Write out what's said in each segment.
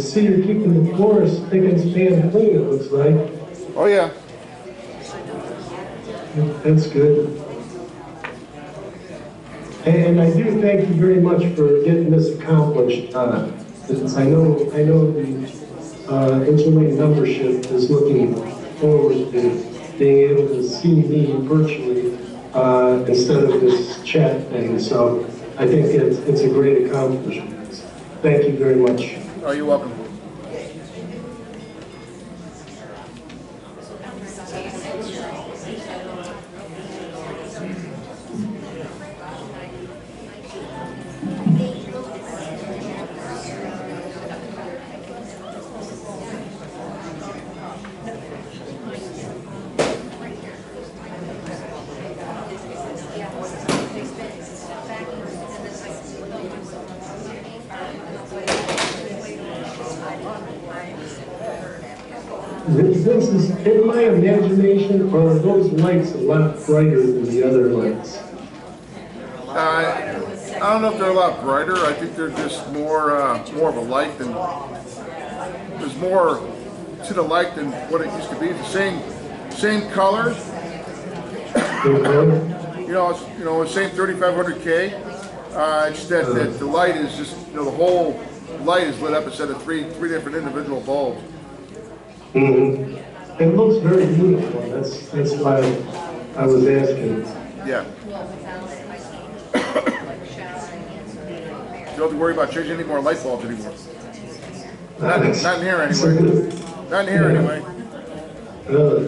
see you're keeping the floors thick and span clean, it looks like. Oh yeah. That's good. And I do thank you very much for getting this accomplished. I know the HOA membership is looking forward to being able to see me virtually instead of this chat thing. So I think it's a great accomplishment. Thank you very much. Oh, you're welcome. This is, in my imagination, are those lights a lot brighter than the other lights? I don't know if they're a lot brighter. I think they're just more of a light than, there's more to the light than what it used to be. The same color. You know, the same 3500K. It's that the light is just, the whole light is lit up instead of three different individual bulbs. Mm-hmm. It looks very uniform. That's why I was asking. Yeah. You don't have to worry about changing any more light bulbs anymore. Not in here anyway. Not in here anyway. Really?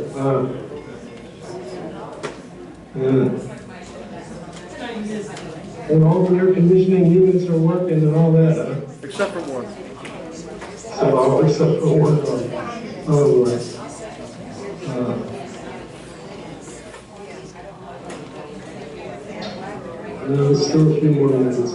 And all the air conditioning units are working and all that, huh? Except for one. So, except for one. Oh, there's still a few more minutes.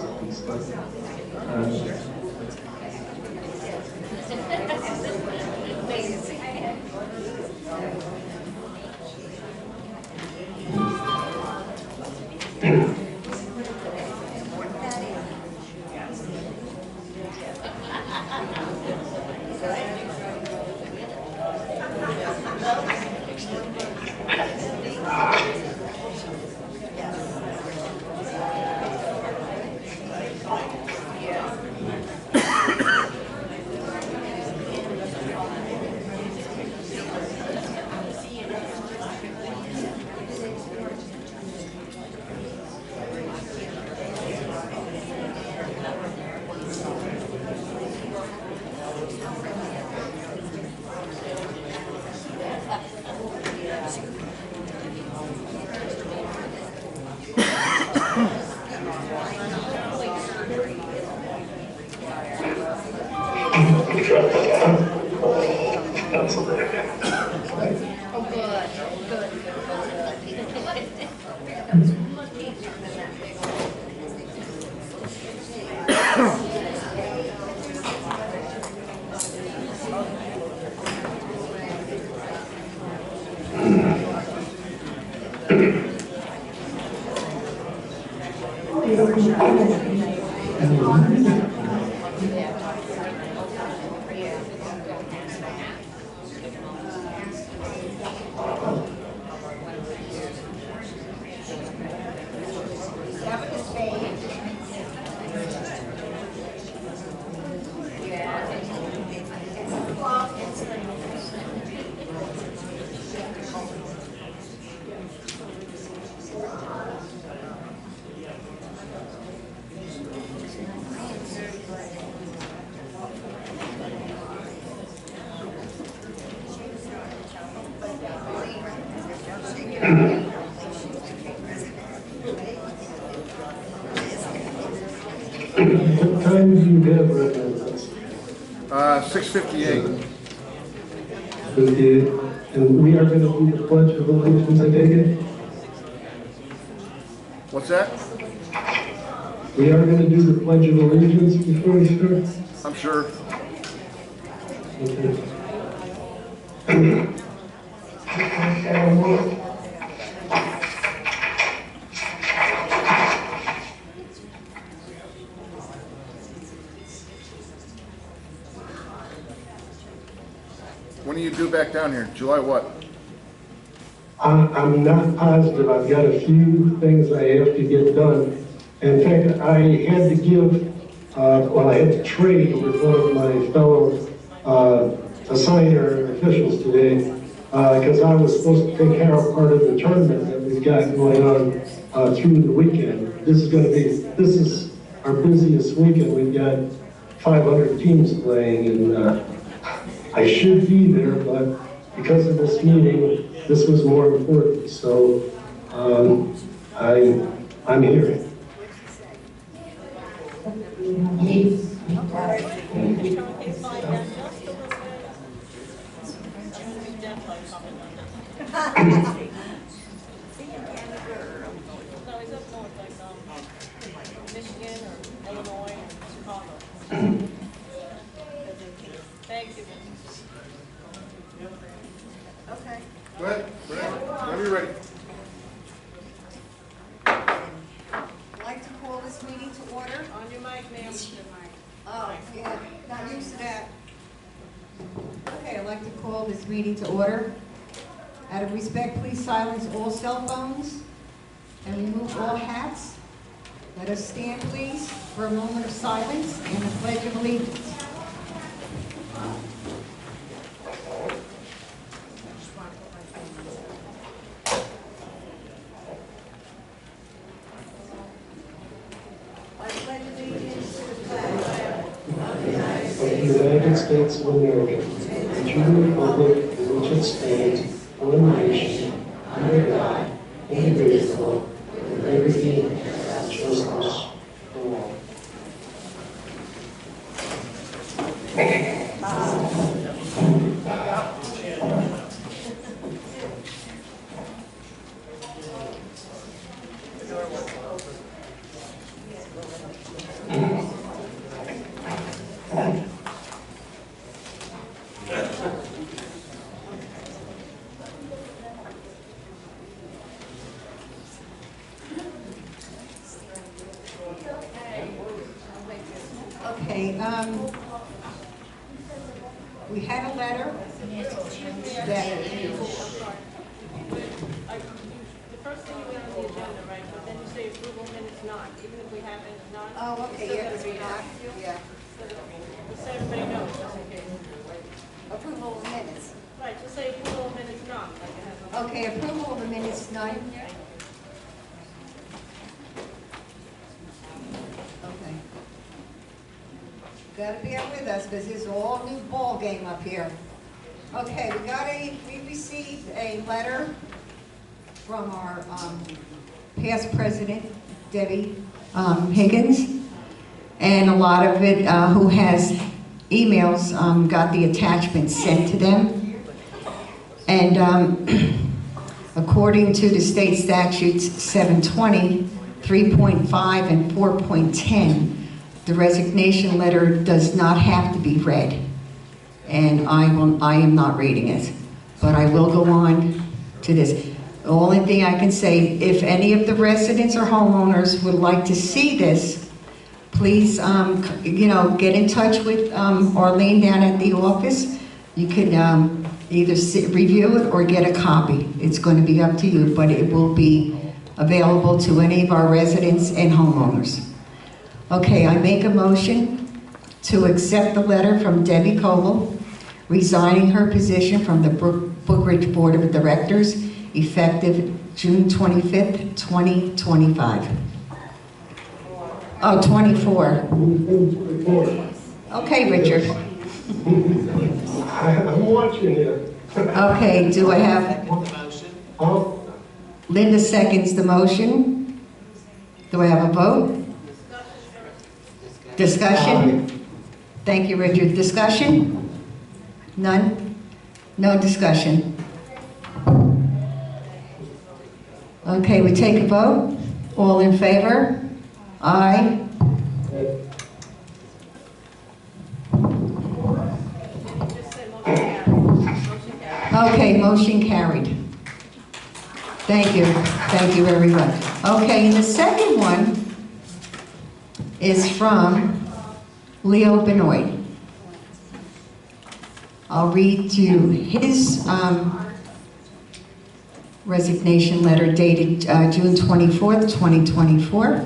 What time do you have right now? 6:58. 58. And we are going to do the Pledge of Allegiance, I take it? What's that? We are going to do the Pledge of Allegiance before we start? I'm sure. Okay. When are you due back down here? July what? I'm not positive. I've got a few things I have to get done. In fact, I had to give, I had to trade with one of my fellow assigner officials today because I was supposed to take care of part of the tournament that we've got going on through the weekend. This is our busiest weekend. We've got 500 teams playing, and I should be there, but because of this meeting, this was more important. So I'm here. Michigan or Illinois or Chicago. Thank you. Okay. Go ahead, whenever you're ready. I'd like to call this meeting to order. On your mic, ma'am. Oh, yeah, not used to that. Okay, I'd like to call this meeting to order. Out of respect, please silence all cell phones and remove all hats. Let us stand, please, for a moment of silence and the Pledge of Allegiance. I pledge allegiance to the flag of the United Of the States United States of America, and to the republic for which it stands, one nation, under God, indivisible, with liberty and justice for all. Okay, we had a letter that, The first thing you get on the agenda, right, but then you say approval minutes not, even if we have it not. oh, it's okay, still yeah, gotta because be we're not, yeah. Just so everybody knows, just in case. Approval of minutes. Right, just say approval minutes not, like it has. Okay, approval of the minutes, none? Okay. Gotta bear with us, because it's all new ball game up here. Okay, we received a letter from our past president, Debbie Higgins, and a lot of it, who has emails, got the attachments sent to them. And according to the state statutes 720, 3.5, and 4.10, the resignation letter does not have to be read. And I am not reading it, but I will go on to this. The only thing I can say, if any of the residents or homeowners would like to see this, please, get in touch with Arlene down at the office. You can either review it or get a copy. It's going to be up to you, but it will be available to any of our residents and homeowners. Okay, I make a motion to accept the letter from Debbie Coble, resigning her position from the Brookridge Board of Directors, effective June 25th, 2025. Oh, 24. Okay, Richard. I'm watching you. Okay, do I have... Oh, Linda seconds the motion. Do I have a vote? Discussion? Thank you, Richard. Discussion? None? No discussion. Okay, we take a vote. All in favor? Aye. Just say motion carried. Motion carried. Okay, motion carried. Thank you. Thank you very much. Okay, and the second one is from Leo Benoit. I'll read you his resignation letter dated June 24th, 2024.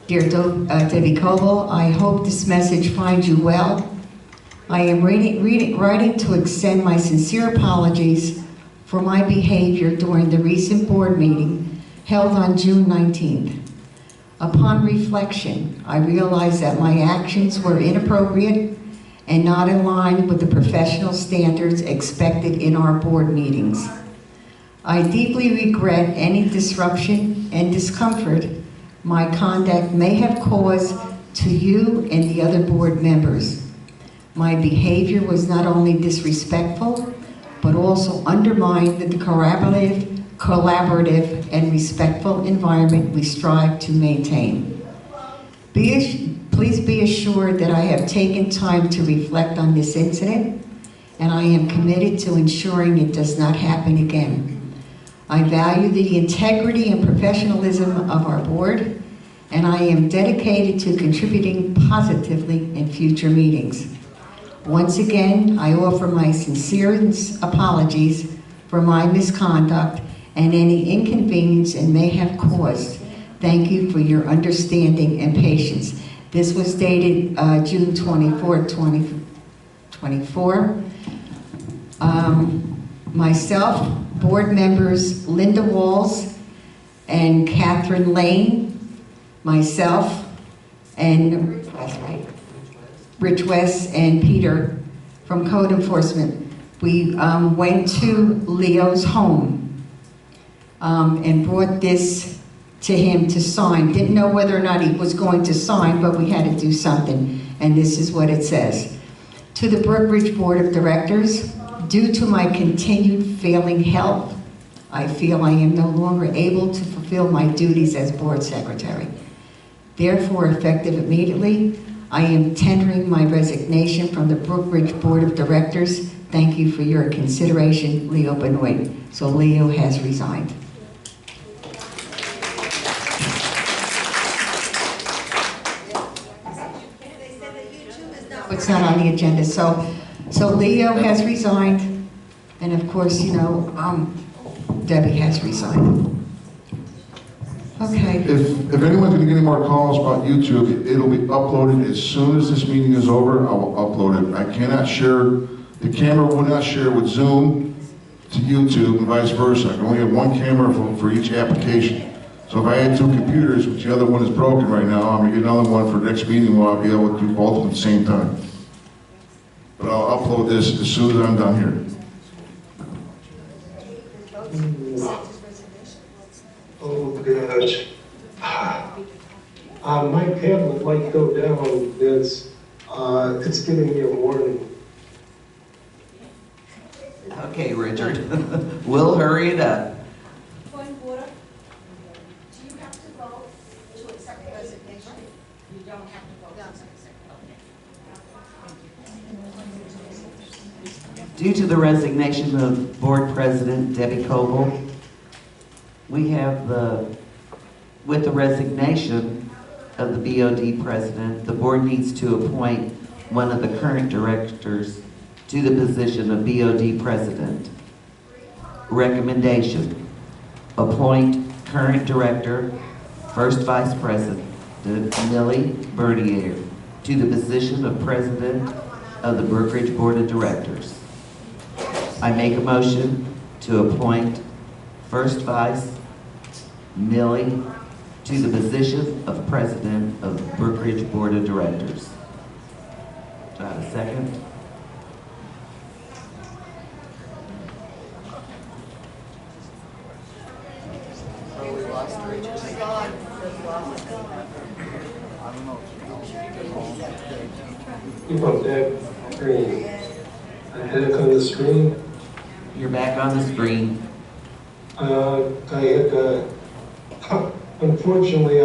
Dear Debbie Coble, I hope this message finds you well. I am writing to extend my sincere apologies for my behavior during the recent board meeting held on June 19th. Upon reflection, I realize that my actions were inappropriate and not in line with the professional standards expected in our board meetings. I deeply regret any disruption and discomfort my conduct may have caused to you and the other board members. My behavior was not only disrespectful, but also undermined the collaborative and respectful environment we strive to maintain. Please be assured that I have taken time to reflect on this incident, and I am committed to ensuring it does not happen again. I value the integrity and professionalism of our board, and I am dedicated to contributing positively in future meetings. Once again, I offer my sincere apologies for my misconduct and any inconvenience it may have caused. Thank you for your understanding and patience. This was dated June 24, 2024. Myself, board members Linda Walls and Catherine Lane, myself, and Rich West and Peter from Code Enforcement. We went to Leo's home and brought this to him to sign. Didn't know whether or not he was going to sign, but we had to do something, and this is what it says. To the Brookridge Board of Directors, due to my continued failing health, I feel I am no longer able to fulfill my duties as board secretary. Therefore, effective immediately, I am tendering my resignation from the Brookridge Board of Directors. Thank you for your consideration, Leo Benoit. So Leo has resigned. It's not on the agenda. So Leo has resigned, and of course, you know, Debbie has resigned. Okay. If anyone's going to get any more calls about YouTube, it'll be uploaded as soon as this meeting is over. I will upload it. I cannot share, the camera will not share with Zoom to YouTube and vice versa. I can only have one camera for each application. So if I had two computers, which the other one is broken right now, I'm going to get another one for the next meeting where I'll be able to do both of them at the same time. But I'll upload this as soon as I'm done here. Oh gosh. My tablet might go down. It's giving me a warning. Okay, Richard. We'll hurry it up. Point of order. Do you have to vote to accept the resignation? You don't have to vote to accept. Due to the resignation of Board President Debbie Coble, we have with the resignation of the BOD President, the Board needs to appoint one of the current directors to the position of BOD President. Recommendation: appoint current Director, First Vice President Millie Bernier to the position of President of the Brookridge Board of Directors. I make a motion to appoint First Vice Millie to the position of President of the Brookridge Board of Directors. Do I have a second? Keep on that screen. Back on the screen. You're back on the screen. I had unfortunately, I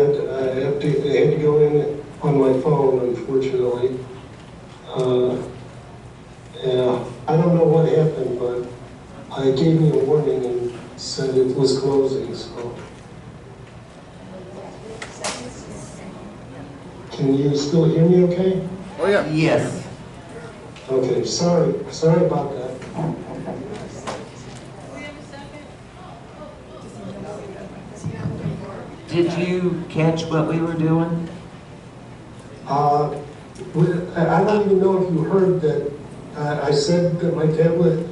had to go in on my phone, unfortunately. Yeah, I don't know what happened, but I gave me a warning and said it was closing, so. Can you still hear me okay? Oh, yeah. Yes. Okay, sorry about that. Do we have a second? Did you catch what we were doing? I don't even know if you heard that I said that my tablet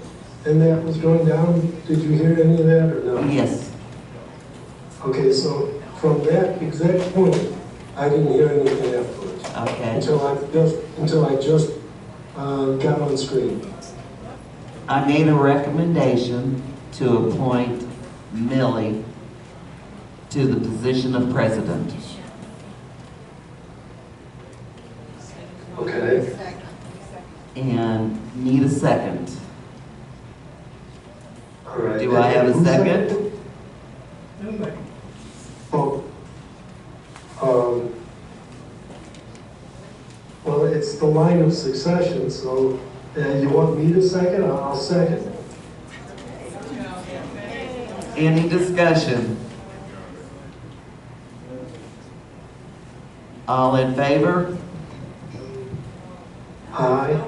and that was going down. Did you hear any of that or no? Yes. Okay, so from that exact point, I didn't hear anything afterwards. Okay. Until I just got on screen. I made a recommendation to appoint Millie to the position of president. Okay. And need a second. All right. Do I have a second? Oh. Well, it's the line of succession, so you want me to second? I'll second. Any discussion? All in favor? Aye.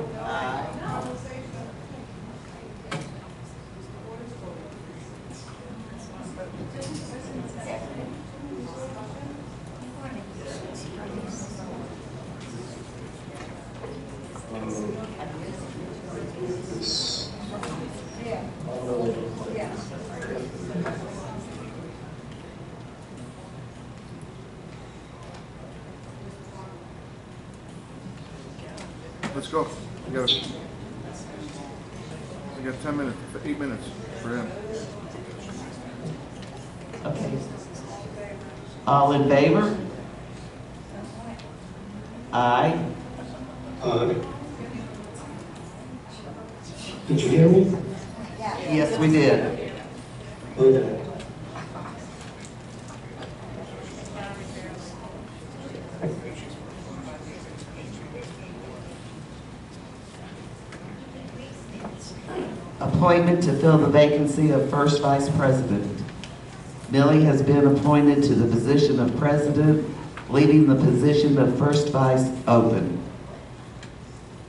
Let's go. We got 10 minutes, 8 minutes for him. Okay. All in favor? Aye. Did you hear me? Yes, we did. Okay. Appointment to fill the vacancy of first vice president. Millie has been appointed to the position of president, leaving the position of first vice open.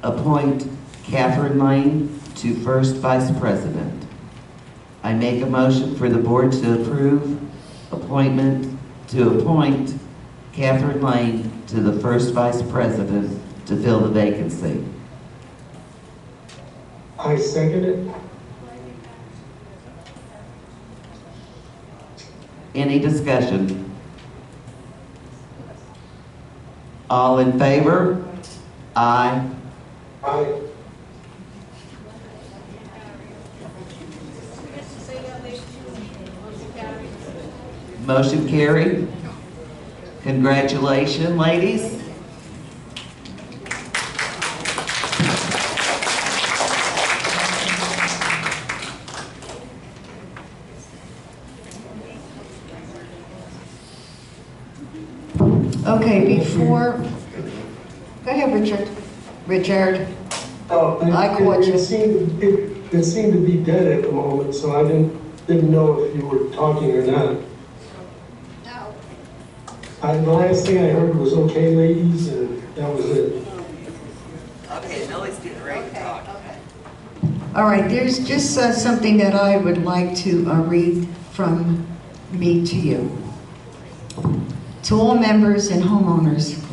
Appoint Catherine Lane to first vice president. I make a motion for the board to approve appoint Catherine Lane to the first vice president to fill the vacancy. I second it. Any discussion? All in favor? Aye. Aye. Motion carried. Congratulations, ladies. Okay, before, go ahead, Richard. Richard, Oh, I caught you. It seemed to be dead at the moment, so I didn't know if you were talking or not. No. The last thing I heard was "okay, ladies," and that was it. Okay, Millie's getting ready to talk. all right, there's just something that I would like to read from me to you. To all members and homeowners,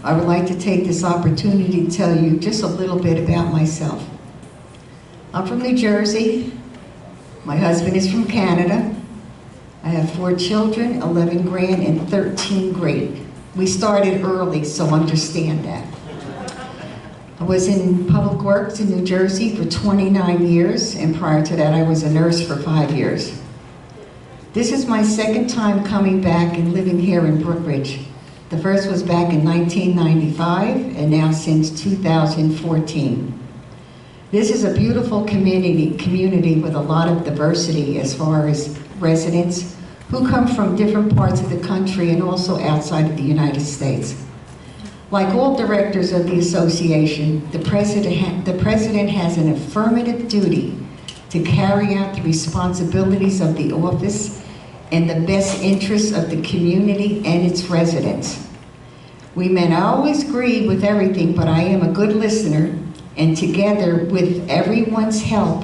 I would like to take this opportunity to tell you just a little bit about myself. I'm from New Jersey. My husband is from Canada. I have 4 children, 11 grand and 13 great. We started early, so understand that. I was in public works in New Jersey for 29 years, and prior to that I was a nurse for 5 years. This is my second time coming back and living here in Brookridge. The first was back in 1995, and now since 2014. This is a beautiful community with a lot of diversity as far as residents who come from different parts of the country and also outside of the United States. Like all directors of the association, the president has an affirmative duty to carry out the responsibilities of the office in the best interests of the community and its residents. We may not always agree with everything, but I am a good listener, And together, with everyone's help,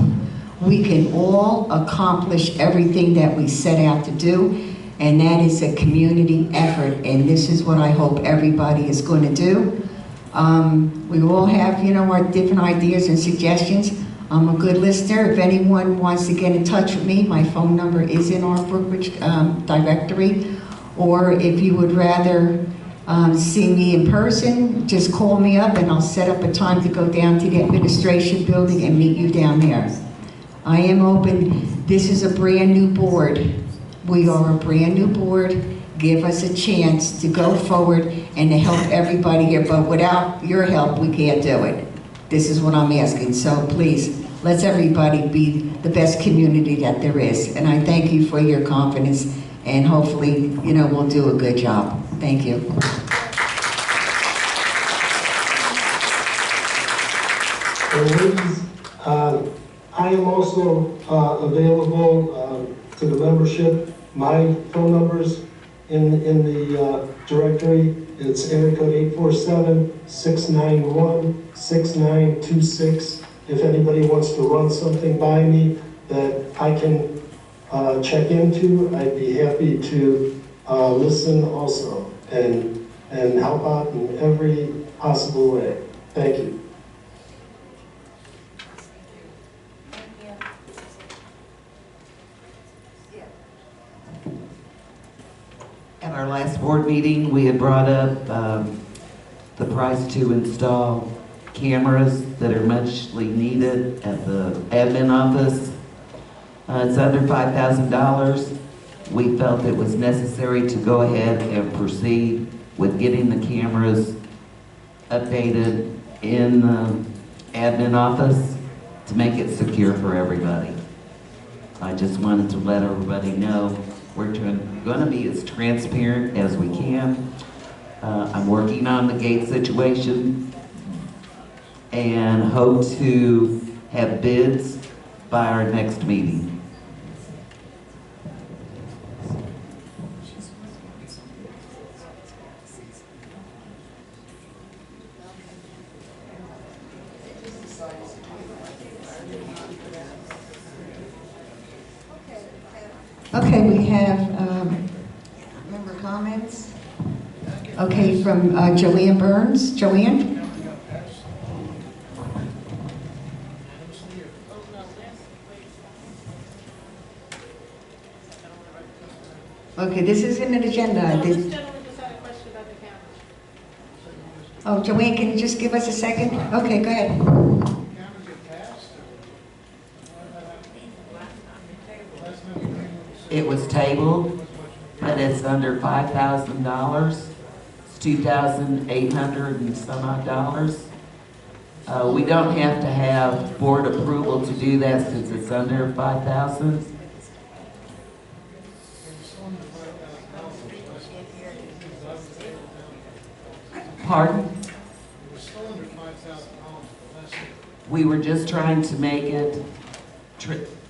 we can all accomplish everything that we set out to do. And that is a community effort. And this is what I hope everybody is going to do. We all have, our different ideas and suggestions. I'm a good listener. If anyone wants to get in touch with me, my phone number is in our Brookridge directory. Or if you would rather see me in person, just call me up and I'll set up a time to go down to the administration building and meet you down there. I am open. This is a brand new board. We are a brand new board. Give us a chance to go forward and to help everybody here. But without your help, we can't do it. This is what I'm asking. So please, let's everybody be the best community that there is. And I thank you for your confidence. And hopefully, we'll do a good job. Thank you. Ladies, I am also available to the membership. My phone number's in the directory. It's area code 847-691-6926. If anybody wants to run something by me that I can check into, I'd be happy to listen also and help out in every possible way. Thank you. At our last board meeting, we had brought up the price to install cameras that are muchly needed at the admin office. It's under $5,000. We felt it was necessary to go ahead and proceed with getting the cameras updated in the admin office to make it secure for everybody. I just wanted to let everybody know we're going to be as transparent as we can. I'm working on the gate situation and hope to have bids by our next meeting. Okay, we have member comments. Okay, from Joanne Burns. Joanne? Okay, this isn't an agenda. This gentleman just had a question about the cameras. Oh, Joanne, can you just give us a second? Okay, go ahead. It was tabled, but it's under $5,000. It's $2,800 and some odd dollars. We don't have to have board approval to do that since it's under $5,000. Pardon? We were just trying to make it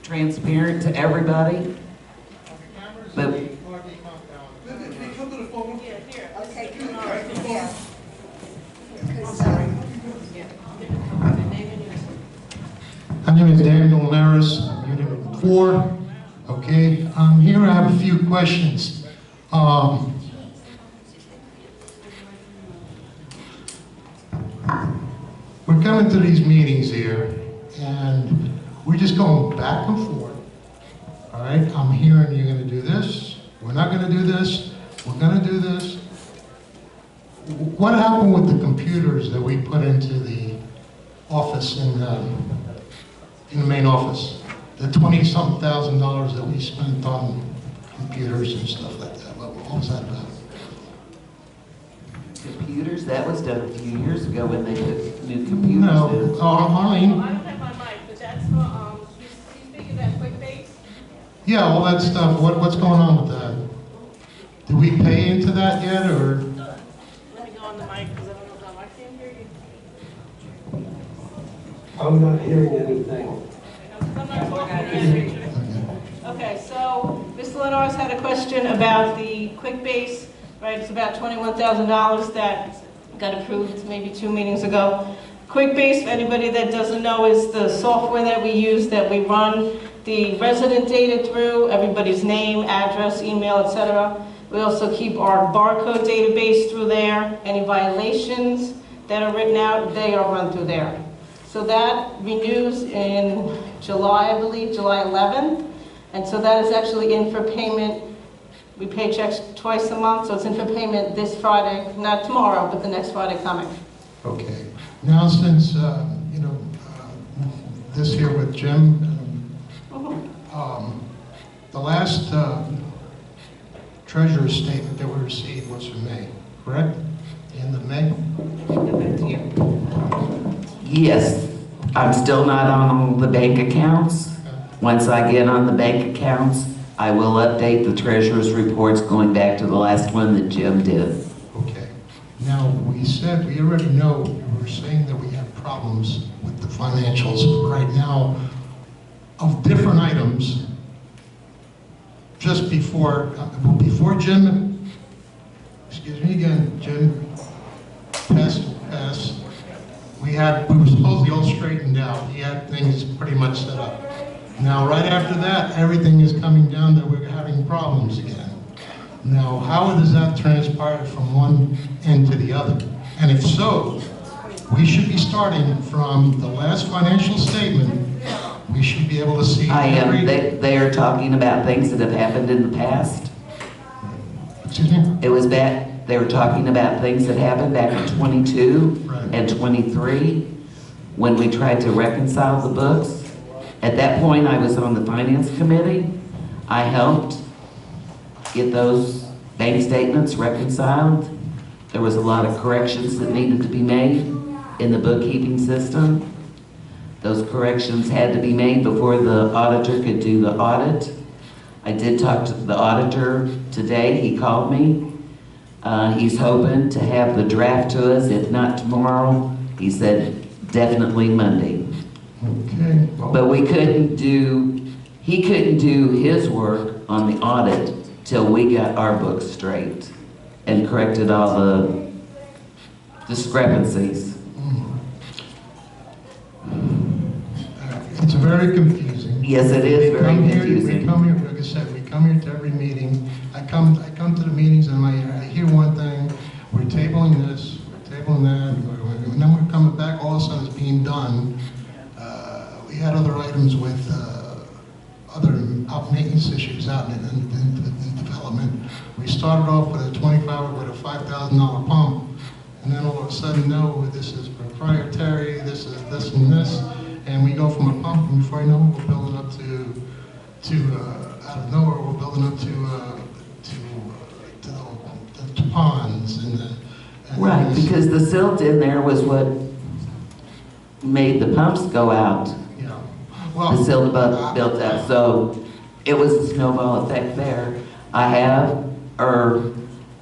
transparent to everybody. But Okay, come on, yeah. My name is Daniel Maris, Unit 4. Okay, here I have a few questions. We're coming to these meetings here, and we're just going back and forth. All right, I'm hearing you're going to do this, we're not going to do this, we're going to do this. What happened with the computers that we put into the office in the main office? The $20-something thousand that we spent on computers and stuff like that. What was that about? computers, that was done a few years ago when they put new computers in. No, Arlene. I don't have my mic, but that's for, he's speaking that quick base. Yeah, all that stuff. What's going on with that? Did we pay into that yet, or? Let me go on the mic, because I don't know how I can't hear you. I'm not hearing anything. I'm not talking. Okay, so Mr. Lenore's had a question about the quick base, right? It's about $21,000 that got approved maybe 2 meetings ago. QuickBase, for anybody that doesn't know, is the software that we use, that we run the resident data through, everybody's name, address, email, etc. We also keep our barcode database through there. Any violations that are written out, they are run through there. So that renews in July, I believe, July 11th. And so that is actually in for payment. We pay checks twice a month, so it's in for payment this Friday, not tomorrow, but the next Friday coming. Okay. Now, since, this here with Jim, the last treasurer's statement that we received was from May, correct? End of May? Yes, I'm still not on the bank accounts. Once I get on the bank accounts, I will update the treasurer's reports going back to the last one that Jim did. Okay. Now, we already know, we were saying that we have problems with the financials right now of different items. Just before Jim, excuse me again, Jim passed, we were supposedly all straightened out. He had things pretty much set up. Now, right after that, everything is coming down that we're having problems again. Now, how does that transpire from one end to the other? And if so, we should be starting from the last financial statement. We should be able to see. They are talking about things that have happened in the past. Excuse me? It was back, they were talking about things that happened back in 22 and 23 when we tried to reconcile the books. At that point, I was on the finance committee. I helped get those bank statements reconciled. There was a lot of corrections that needed to be made in the bookkeeping system. Those corrections had to be made before the auditor could do the audit. I did talk to the auditor today. He called me. He's hoping to have the draft to us, if not tomorrow. He said definitely Monday. Okay. Well, But he couldn't do his work on the audit till we got our books straight and corrected all the discrepancies. It's very confusing. Yes, it is very confusing. We come here, like I said, we come here to every meeting. I come to the meetings and I hear one thing, we're tabling this, we're tabling that, and then we're coming back, all of a sudden it's being done. We had other items with other maintenance issues out in development. We started off with a $5,000 pump, and then all of a sudden, no, this is proprietary, this is this and this, and we go from a pump, and before you know it, we're building up to out of nowhere, we're building up to ponds and Right, because the silt in there was what made the pumps go out. Well, The silt built up, so it was a snowball effect there. I have,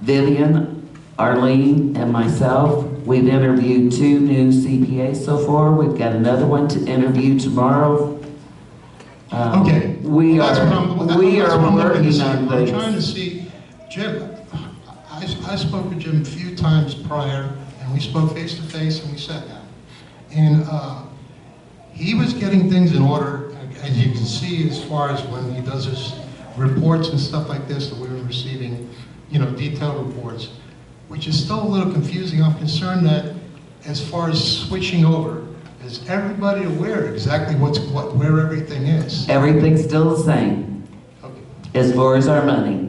Vivian, Arlene, and myself, we've interviewed 2 new CPAs so far. We've got another one to interview tomorrow. okay. We That's are what I'm looking to see. on I'm things. trying to see, Jim, I spoke with Jim a few times prior, and we spoke face to face, and we sat down. And he was getting things in order, as you can see, as far as when he does his reports and stuff like this that we were receiving, detailed reports, which is still a little confusing. I'm concerned that as far as switching over, is everybody aware exactly where everything is? Everything's still the same Okay. as far as our money.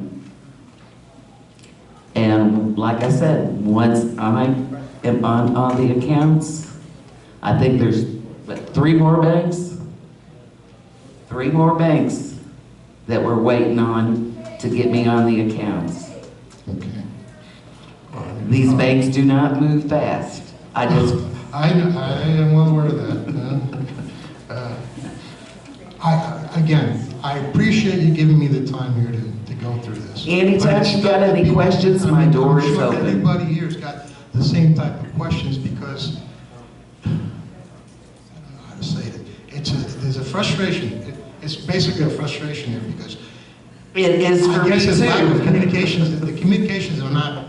And like I said, once I am on the accounts, I think there's 3 more banks? 3 more banks that we're waiting on to get me on the accounts. Okay. These banks do not move fast. I am well aware of that. I appreciate you giving me the time here to go through this. Anytime you got any questions, my door is I'm sure open. everybody here's got the same type of questions because, I don't know how to say it, there's a frustration. It's basically a frustration here because It is for I me guess it's lack of too. communications. The communications are not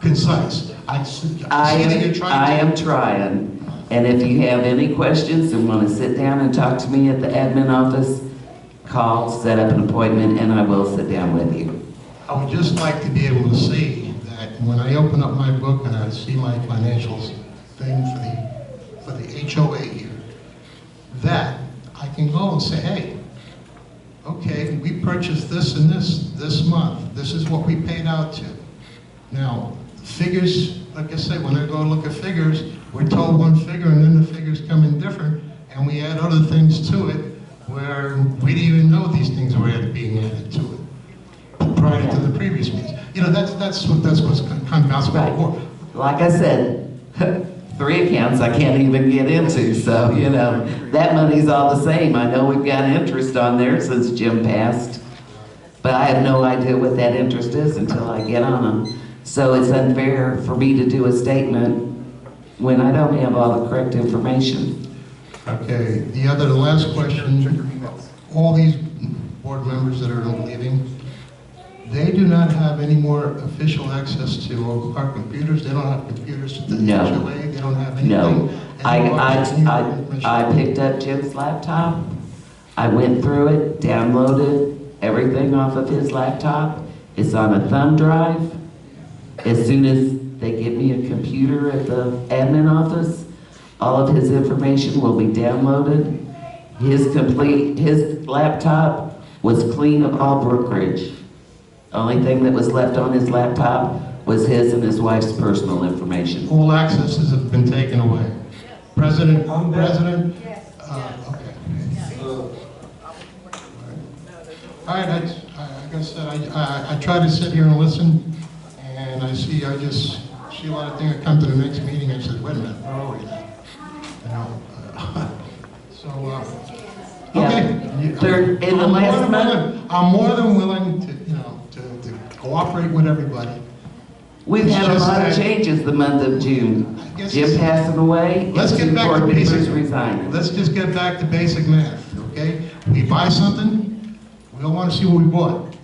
concise. I see that you're trying to. I am trying. And if you have any questions and want to sit down and talk to me at the admin office, call, set up an appointment, and I will sit down with you. I would just like to be able to see that when I open up my book and I see my financials thing for the HOA here, that I can go and say, hey, okay, we purchased this and this month. This is what we paid out to. Now, figures, like I say, when I go look at figures, we're told one figure and then the figures come in different, and we add other things to it where we didn't even know these things were being added to it prior to the previous meetings. You know, that's what's kind of bouncing back and forth. Like I said, 3 accounts I can't even get into, so, you know, that money's all the same. I know we've got interest on there since Jim passed, but I have no idea what that interest is until I get on them. So it's unfair for me to do a statement when I don't have all the correct information. Okay, the last question, all these board members that are leaving, they do not have any more official access to our computers. They don't have computers at the HOA. They don't have anything. No, I picked up Jim's laptop. I went through it, downloaded everything off of his laptop. It's on a thumb drive. As soon as they give me a computer at the admin office, all of his information will be downloaded. His laptop was clean of all Brookridge. Only thing that was left on his laptop was his and his wife's personal information. All accesses have been taken away. President? Yes. Okay. All right, like I said, I try to sit here and listen, and I see a lot of things that come to the next meeting. I said, wait a minute, where are we now? You know, okay. In the last month, I'm more than willing to, you know, to cooperate with everybody. we've had a lot of changes the month of June. Jim passing away, Let's and get 2 back board to members basic. resigning. Let's just get back to basic math, okay? We buy something, we don't want to see what we bought.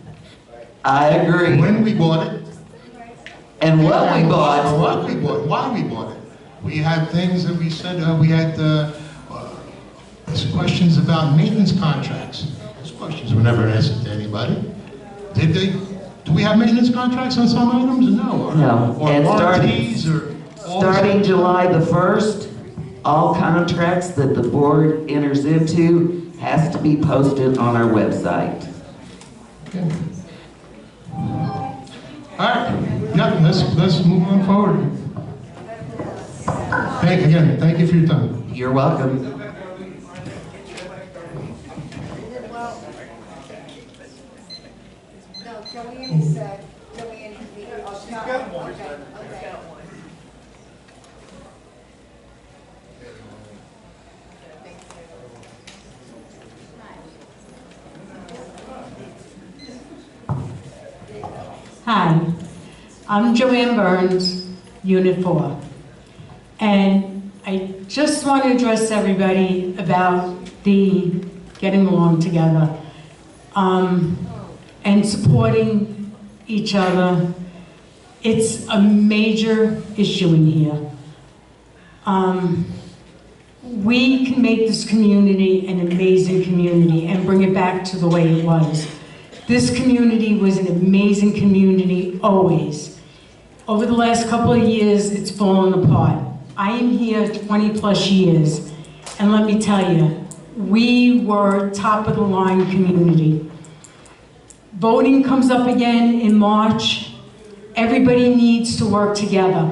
I agree. When we bought it. And what we bought. What we bought, why we bought it. We had things that we said, we had questions about maintenance contracts. Those questions were never answered to anybody. Did they? Do we have maintenance contracts on some items? No. No. Or And warranties or all starting this- July the 1st, all contracts that the board enters into has to be posted on our website. Okay. All right, yeah, let's move on forward. Thank you for your time. You're welcome. No, Joanne said, Joanne, she's got one. Okay. Hi, I'm Joanne Burns, Unit 4. And I just want to address everybody about the getting along together and supporting each other. It's a major issue in here. We can make this community an amazing community and bring it back to the way it was. This community was an amazing community always. Over the last couple of years, it's fallen apart. I am here 20 plus years, and let me tell you, we were top of the line community. Voting comes up again in March. Everybody needs to work together.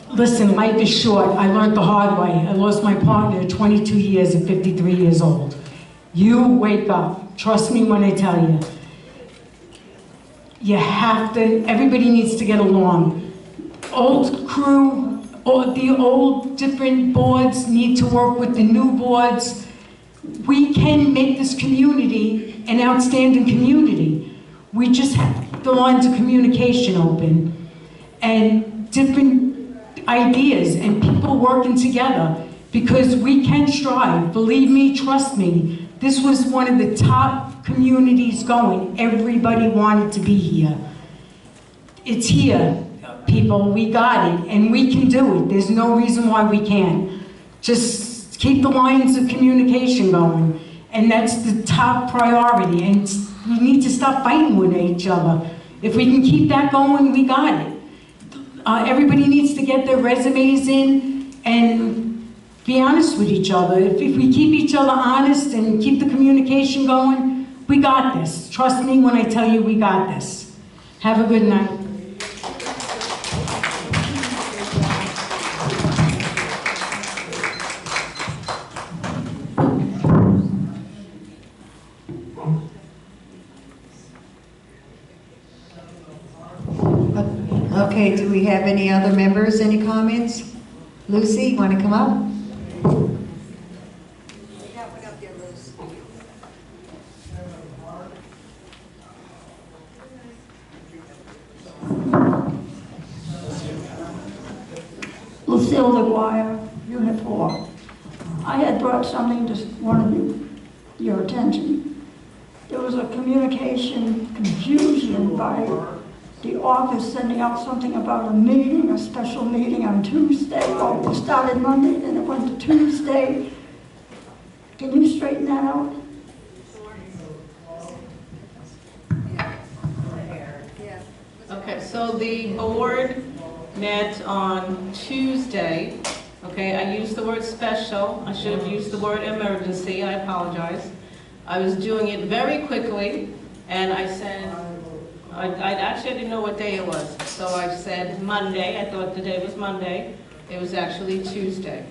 Listen, life is short. I learned the hard way. I lost my partner at 22 years at 53 years old. You wake up. Trust me when I tell you. You have to, everybody needs to get along. Old crew, or the old different boards need to work with the new boards. We can make this community an outstanding community. We just have the lines of communication open and different ideas and people working together because we can strive. Believe me, trust me. This was one of the top communities going. Everybody wanted to be here. It's here, people. We got it, and we can do it. There's no reason why we can't. Just keep the lines of communication going. And that's the top priority. And we need to stop fighting with each other. If we can keep that going, we got it. Everybody needs to get their resumes in and be honest with each other. If we keep each other honest and keep the communication going, we got this. Trust me when I tell you we got this. Have a good night. Okay, do we have any other members, any comments? Lucy, you want to come up? Lucille DeGuire, Unit 4. I had brought something to one of your attention. There was a communication confusion by the office sending out something about a meeting, a special meeting on Tuesday. Well, it started Monday, then it went to Tuesday. Can you straighten that out? Okay, so the board met on Tuesday. Okay, I used the word special. I should have used the word emergency. I apologize. I was doing it very quickly, and I said, I actually didn't know what day it was. So I said Monday. I thought the day was Monday. It was actually Tuesday.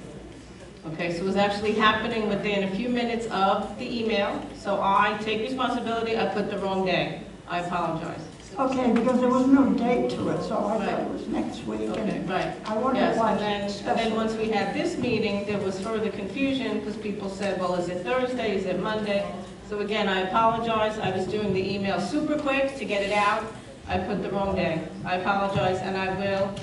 Okay, so it was actually happening within a few minutes of the email. So I take responsibility. I put the wrong day. I apologize. Okay, because there was no date to it, so I thought it was next week. Okay, right. I wondered Yes, why. and then once we had this meeting, there was further confusion because people said, well, is it Thursday, is it Monday? So again, I apologize. I was doing the email super quick to get it out. I put the wrong day. I apologize, and I will,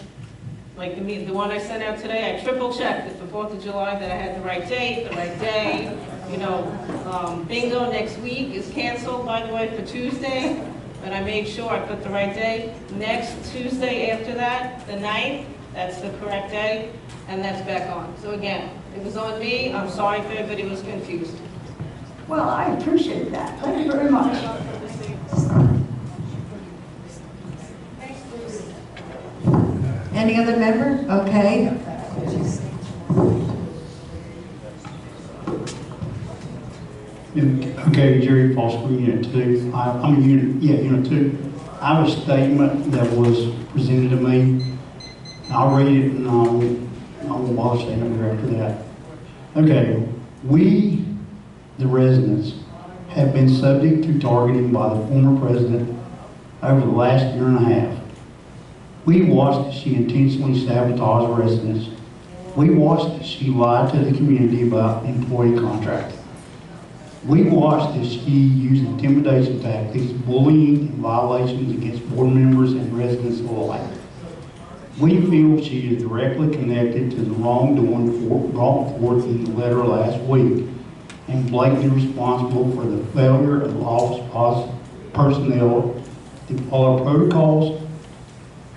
like the one I sent out today, I triple checked it for 4th of July that I had the right date, the right day. You know, bingo next week is canceled, by the way, for Tuesday. But I made sure I put the right day. Next Tuesday after that, the 9th, that's the correct day, and that's back on. So again, it was on me. I'm sorry if everybody was confused. Well, I appreciate that. Thank you very much. Any other member? Okay. Okay, Jerry Foster, Unit 2. I'm Unit 2. I have a statement that was presented to me. I'll read it and I'll abolish the statement after that. Okay, we, the residents, have been subject to targeting by the former president over the last year and a half. We watched as she intentionally sabotaged residents. We watched as she lied to the community about employee contracts. We watched as she used intimidation tactics, bullying, and violations against board members and residents alike. We feel she is directly connected to the wrongdoing brought forth in the letter last week and blatantly responsible for the failure of office personnel to follow protocols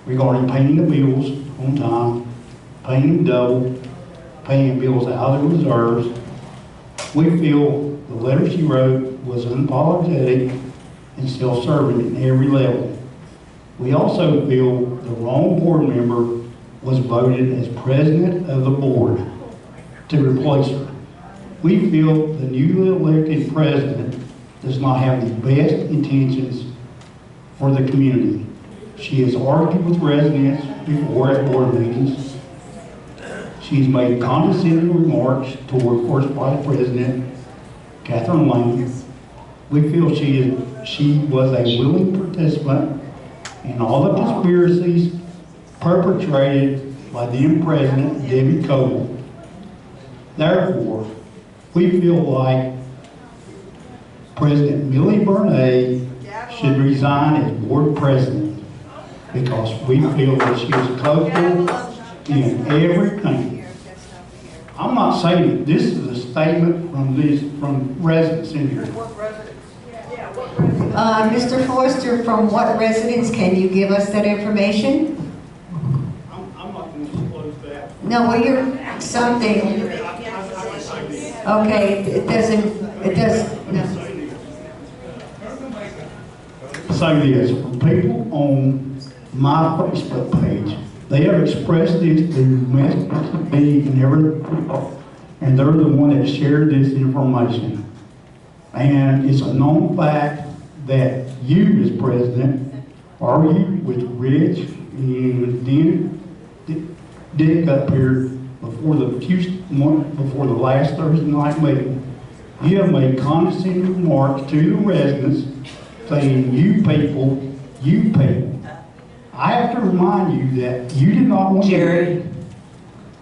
regarding paying the bills on time, paying them double, paying bills out of the reserves. We feel the letter she wrote was unapologetic and self-serving at every level. We also feel the wrong board member was voted as president of the board to replace her. We feel the newly elected president does not have the best intentions for the community. She has argued with residents before at board meetings. She's made condescending remarks toward First Vice President Catherine Lane. We feel she was a willing participant in all the conspiracies perpetrated by then President Debbie Coble. Therefore, we feel like President Millie Bernay should resign as board president because we feel that she is culpable in everything. I'm not saying it. This is a statement from residents in here. Mr. Forster, from what residents can you give us that information? I'm not going to disclose that. No, well, you're something. Okay, it doesn't, no. Say this, for people on my Facebook page, they have expressed this to me and they're the one that shared this information. And it's a known fact that you, as president, argued with Rich and Dick up here before the last Thursday night meeting. You have made condescending remarks to the residents saying, you people. I have to remind you that you did not want Jerry,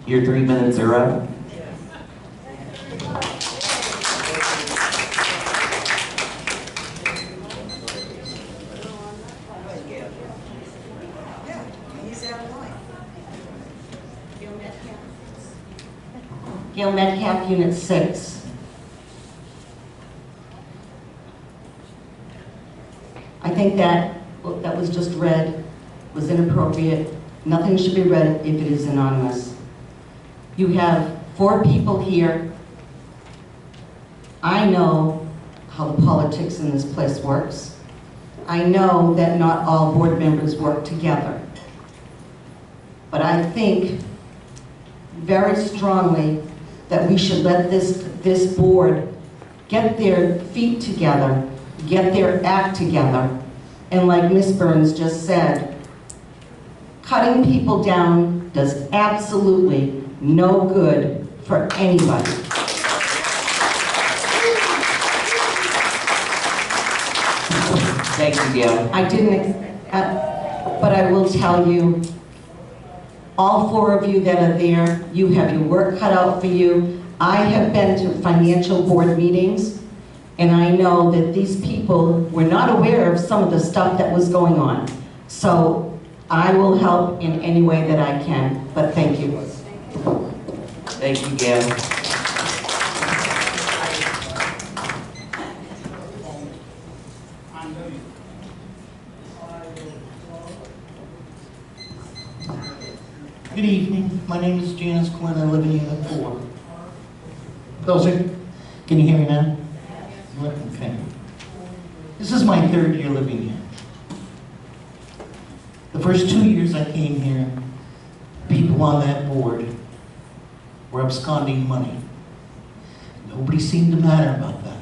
your 3 minutes are up. Gail Metcalf, Unit 6. I think that what that was just read was inappropriate. Nothing should be read if it is anonymous. You have 4 people here. I know how the politics in this place works. I know that not all board members work together. But I think very strongly that we should let this board get their feet together, get their act together, and like Ms. Burns just said, cutting people down does absolutely no good for anybody. Thank you, Gail. I didn't, but I will tell you, all 4 of you that are there, you have your work cut out for you. I have been to financial board meetings, and I know that these people were not aware of some of the stuff that was going on. So I will help in any way that I can, but thank you. Thank you, Gail. Good evening. My name is Janice Quinn. I live in Unit 4. Closer. Can you hear me now? Okay. This is my 3rd year living here. The first 2 years I came here, people on that board were absconding money. Nobody seemed to matter about that.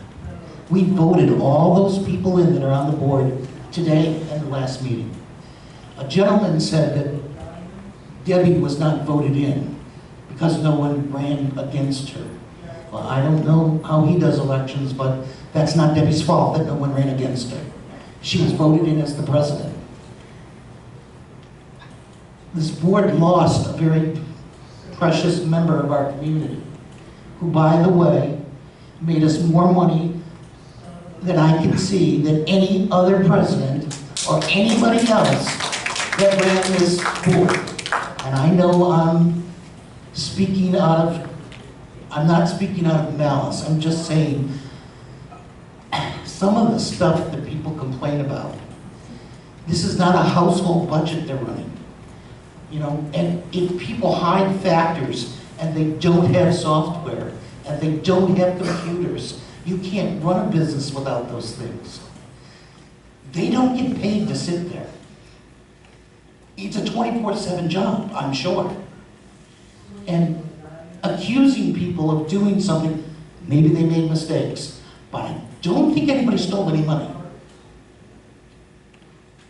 We voted all those people in that are on the board today and the last meeting. A gentleman said that Debbie was not voted in because no one ran against her. Well, I don't know how he does elections, but that's not Debbie's fault that no one ran against her. She was voted in as the president. This board lost a very precious member of our community, who, by the way, made us more money than I can see than any other president or anybody else that ran this board. And I know I'm not speaking out of malice. I'm just saying some of the stuff that people complain about, this is not a household budget they're running. You know, and if people hide factors and they don't have software and they don't have computers, you can't run a business without those things. They don't get paid to sit there. It's a 24/7 job, I'm sure. And accusing people of doing something, maybe they made mistakes, but I don't think anybody stole any money.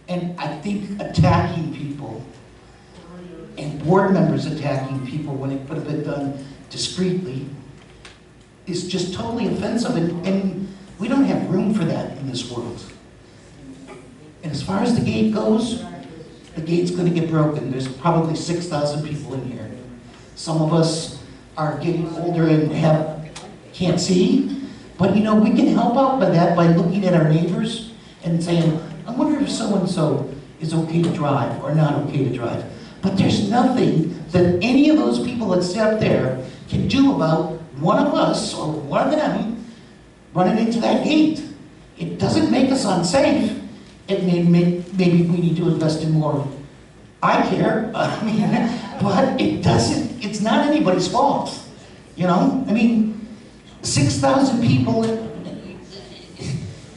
And I think attacking people and board members attacking people when it could have been done discreetly is just totally offensive, and we don't have room for that in this world. And as far as the gate goes, the gate's going to get broken. There's probably 6,000 people in here. Some of us are getting older and can't see, but you know, we can help out by that by looking at our neighbors and saying, I wonder if so-and-so is okay to drive or not okay to drive. But there's nothing that any of those people that sit up there can do about one of us or one of them running into that gate. It doesn't make us unsafe. It maybe we need to invest in more eye care, but it doesn't, it's not anybody's fault. You know, I mean, 6,000 people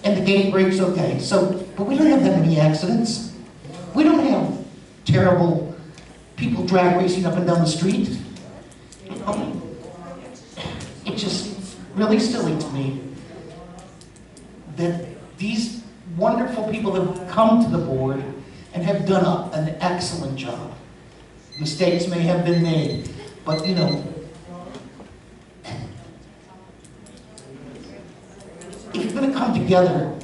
and the gate breaks, okay. So, but we don't have that many accidents. We don't have terrible people drag racing up and down the street. You know, it's just really silly to me that these wonderful people have come to the board and have done an excellent job. Mistakes may have been made, but you know, if you're going to come together,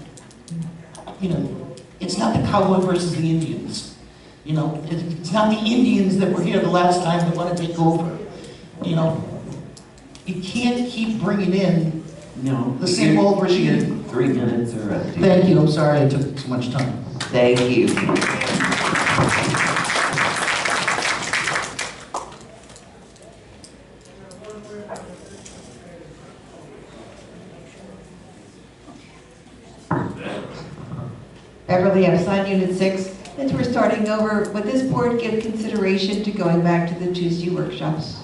you know, it's not the cowboy versus the Indians. You know, it's not the Indians that were here the last time that want to take over. You know, you can't keep bringing in the same old regime. 3 minutes are up. Thank you. I'm sorry I took too much time. Thank you. Beverly, I've signed Unit 6. Since we're starting over, would this board give consideration to going back to the Tuesday workshops?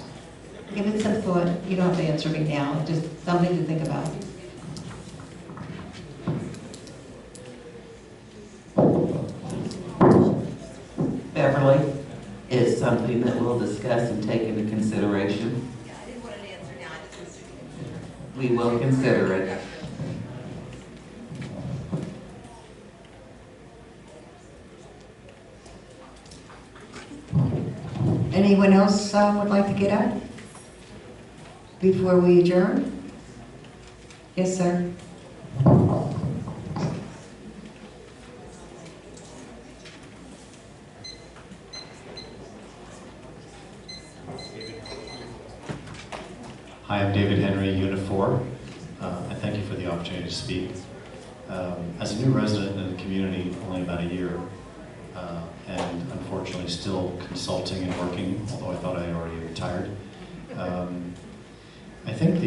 Give it some thought. You don't have to answer me now, just something to think about. Beverly, is something that we'll discuss and take into consideration. Yeah, I didn't want an answer now, I just was. We will consider it. Anyone else would like to get up before we adjourn? Yes, sir. Hi, I'm David Henry, Unit 4. I thank you for the opportunity to speak. As a new resident in the community, only about a year, and unfortunately still consulting and working, although I thought I had already retired. I think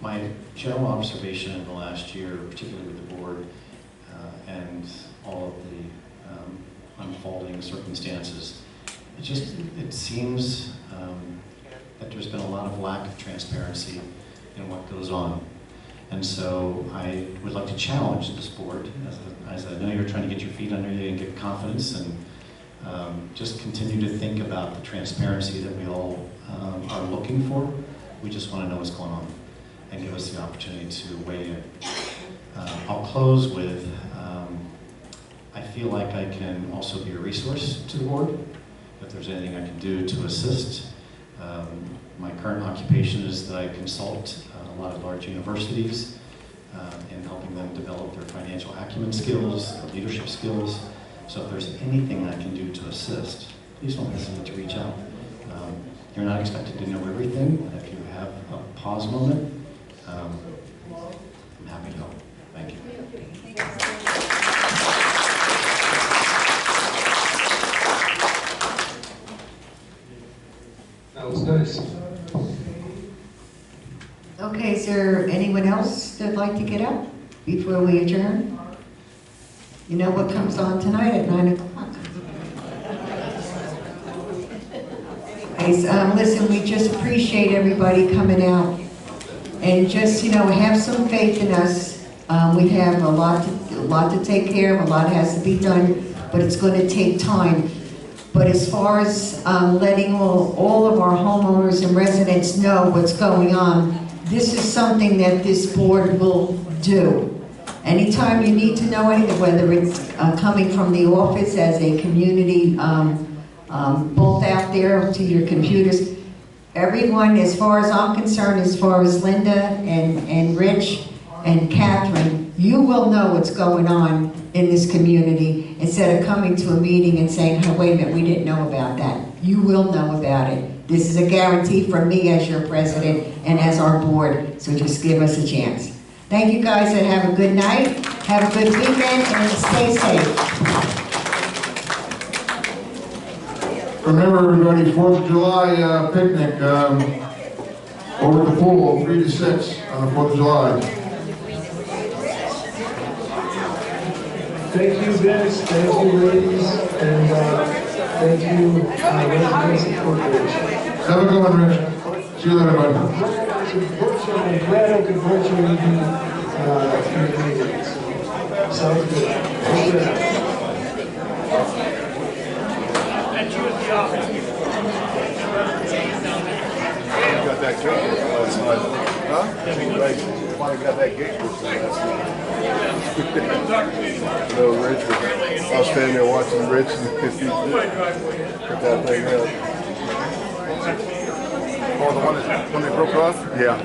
my general observation in the last year, particularly with the board and all of the unfolding circumstances, it seems that there's been a lot of lack of transparency in what goes on. And so I would like to challenge this board, as I know you're trying to get your feet under you and get confidence, and just continue to think about the transparency that we all are looking for. We just want to know what's going on and give us the opportunity to weigh in. I'll close with, I feel like I can also be a resource to the board, if there's anything I can do to assist. My current occupation is that I consult a lot of large universities in helping them develop their financial acumen skills, their leadership skills. So if there's anything I can do to assist, please don't hesitate to reach out. You're not expected to know everything. If you have a pause moment, I'm happy to help. Thank you. That was nice. Okay, is there anyone else that'd like to get up before we adjourn? You know what comes on tonight at 9 o'clock? Guys, listen, we just appreciate everybody coming out. And just, you know, have some faith in us. We have a lot to take care of, a lot has to be done, but it's going to take time. But as far as letting all of our homeowners and residents know what's going on, this is something that this board will do. Anytime you need to know anything, whether it's coming from the office as a community, both out there to your computers, everyone, as far as I'm concerned, as far as Linda and Rich and Catherine, you will know what's going on in this community instead of coming to a meeting and saying, oh, wait a minute, we didn't know about that. You will know about it. This is a guarantee from me as your president and as our board, so just give us a chance. Thank you guys, and have a good night, have a good weekend, and stay safe. Remember, everybody, 4th of July picnic over at the pool, 3 to 6 on the 4th of July. Thank you, Vince. Thank you, ladies. And thank you, residents of Brookridge. Have a good one, Rich. See you later, bud. So I'm glad I could virtually be meeting. Sounds good. Got that gate last night. Huh? Finally got that gate last night. No, Rich, I was standing there watching Rich and put that thing up. Oh, the one that broke off? Yeah.